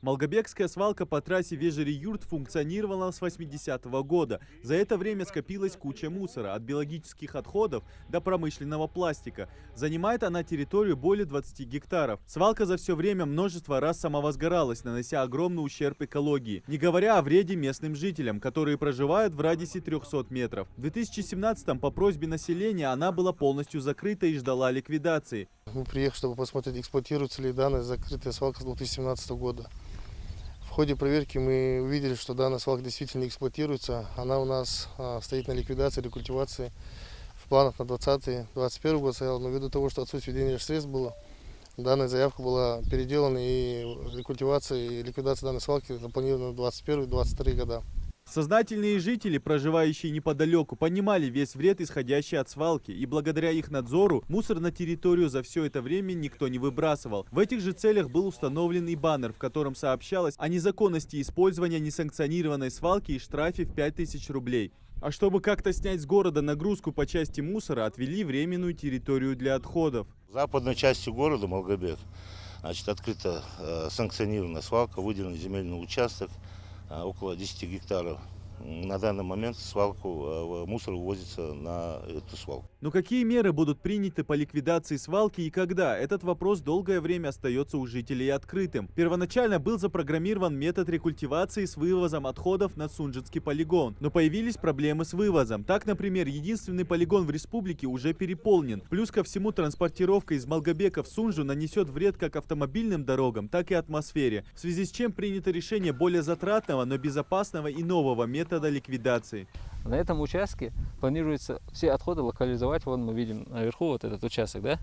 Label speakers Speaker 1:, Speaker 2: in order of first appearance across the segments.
Speaker 1: Малгобекская свалка по трассе Вежери-Юрт функционировала с 80-го года. За это время скопилась куча мусора, от биологических отходов до промышленного пластика. Занимает она территорию более 20 гектаров. Свалка за все время множество раз самовозгоралась, нанося огромный ущерб экологии. Не говоря о вреде местным жителям, которые проживают в радиусе 300 метров. В 2017-м по просьбе населения она была полностью закрыта и ждала ликвидации.
Speaker 2: Мы приехали, чтобы посмотреть, эксплуатируется ли данная закрытая свалка с 2017 года. В ходе проверки мы увидели, что данная свалка действительно эксплуатируется. Она у нас стоит на ликвидации, рекультивации. В планах на 2020-2021 год стояла, но ввиду того, что отсутствие денежных средств было, данная заявка была переделана, и рекультивация и ликвидация данной свалки запланирована на 2021-2022 года.
Speaker 1: Сознательные жители, проживающие неподалеку, понимали весь вред, исходящий от свалки, и благодаря их надзору мусор на территорию за все это время никто не выбрасывал. В этих же целях был установлен и баннер, в котором сообщалось о незаконности использования несанкционированной свалки и штрафе в 5000 рублей. А чтобы как-то снять с города нагрузку по части мусора, отвели временную территорию для отходов.
Speaker 3: В западной части города Малгобек, открыта санкционированная свалка, выделен земельный участок около 10 гектаров. На данный момент мусор вывозится на эту свалку.
Speaker 1: Но какие меры будут приняты по ликвидации свалки и когда? Этот вопрос долгое время остается у жителей открытым. Первоначально был запрограммирован метод рекультивации с вывозом отходов на Сунжинский полигон. Но появились проблемы с вывозом. Так, например, единственный полигон в республике уже переполнен. Плюс ко всему транспортировка из Малгобека в Сунжу нанесет вред как автомобильным дорогам, так и атмосфере. В связи с чем принято решение более затратного, но безопасного и нового метода ликвидации.
Speaker 4: На этом участке планируется все отходы локализовать. Вон мы видим наверху вот этот участок, да?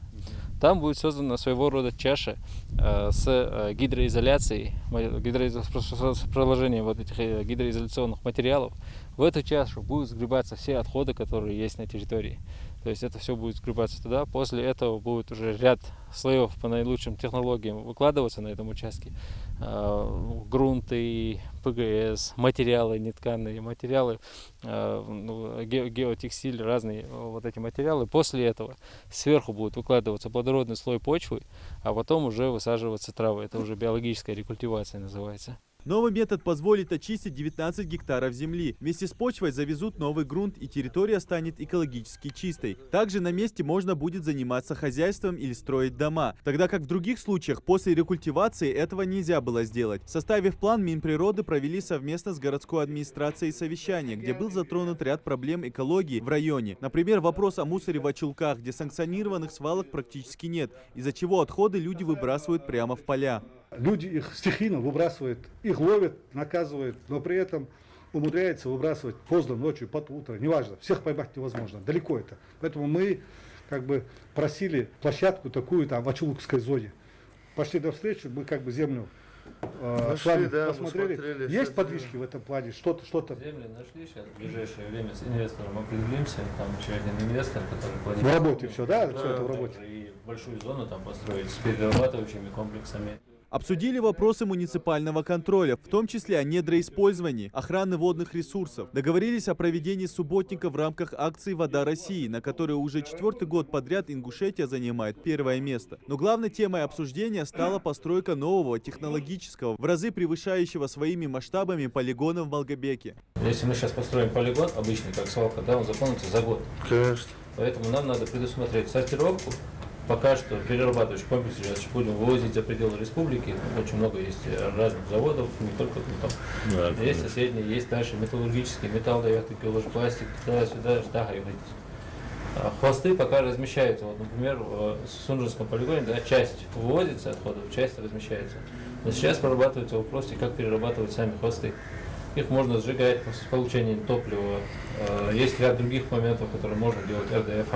Speaker 4: Там будет создана своего рода чаша с гидроизоляцией, с проложением вот этих гидроизоляционных материалов. В эту чашу будут сгребаться все отходы, которые есть на территории. То есть это все будет сгребаться туда. После этого будет уже ряд слоев по наилучшим технологиям выкладываться на этом участке. Грунты, ПГС, материалы нетканые, материалы, геотекстиль, разные вот эти материалы. После этого сверху будет выкладываться плодородный слой почвы, а потом уже высаживаться травы. Это уже биологическая рекультивация называется.
Speaker 1: Новый метод позволит очистить 19 гектаров земли. Вместе с почвой завезут новый грунт, и территория станет экологически чистой. Также на месте можно будет заниматься хозяйством или строить дома. Тогда как в других случаях после рекультивации этого нельзя было сделать. Составив план, Минприроды провели совместно с городской администрацией совещание, где был затронут ряд проблем экологии в районе. Например, вопрос о мусоре в Очулках, где санкционированных свалок практически нет, из-за чего отходы люди выбрасывают прямо в поля.
Speaker 5: Люди их стихийно выбрасывают, их ловят, наказывают, но при этом умудряются выбрасывать поздно, ночью, под утро, неважно, всех поймать невозможно, далеко это. Поэтому мы просили площадку такую там в Очулкской зоне. Пошли навстречу, мы землю с вами посмотрели. Есть подвижки в этом плане? Что-то?
Speaker 4: Земли нашли, сейчас в ближайшее время с инвестором определимся. Там еще один инвестор, который планирует.
Speaker 5: В работе все, да? Все это в работе.
Speaker 4: И большую зону там построить с перерабатывающими комплексами.
Speaker 1: Обсудили вопросы муниципального контроля, в том числе о недроиспользовании, охраны водных ресурсов. Договорились о проведении субботника в рамках акции «Вода России», на которой уже 4-й год подряд Ингушетия занимает первое место. Но главной темой обсуждения стала постройка нового технологического, в разы превышающего своими масштабами полигона в Малгобеке.
Speaker 4: Если мы сейчас построим полигон, обычный, как свалка, да, он заполнится за год.
Speaker 2: Конечно.
Speaker 4: Поэтому нам надо предусмотреть сортировку. Пока что перерабатывающий комплекс сейчас будем вывозить за пределы республики. Очень много есть разных заводов, не только там. Да, есть соседние, есть дальше металлургические, металл дает, пластик, туда-сюда, хвосты пока размещаются. Вот, например, в Сунжинском полигоне, да, часть вывозится отходов, часть размещается. Но сейчас прорабатывается вопрос, как перерабатывать сами хвосты. Их можно сжигать с получением топлива. Есть ряд других моментов, которые можно делать РДФ,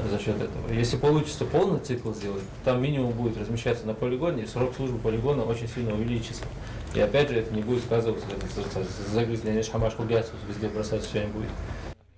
Speaker 4: за счет этого. Если получится полный цикл сделать, там минимум будет размещаться на полигоне, и срок службы полигона очень сильно увеличится. И опять же, это не будет сказываться, загрязнение шамашку гасу, везде бросать все не будет.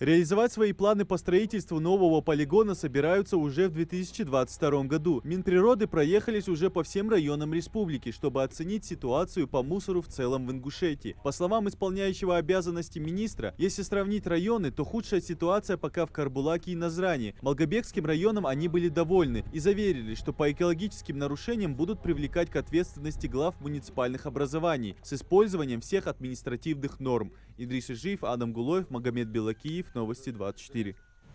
Speaker 1: Реализовать свои планы по строительству нового полигона собираются уже в 2022 году. Минприроды проехались уже по всем районам республики, чтобы оценить ситуацию по мусору в целом в Ингушетии. По словам исполняющего обязанности министра, если сравнить районы, то худшая ситуация пока в Карбулаке и Назране. Малгобекским районом они были довольны и заверили, что по экологическим нарушениям будут привлекать к ответственности глав муниципальных образований с использованием всех административных норм. Идрис Ижиев, Адам Гулоев, Магомед Белакиев. Новости 24.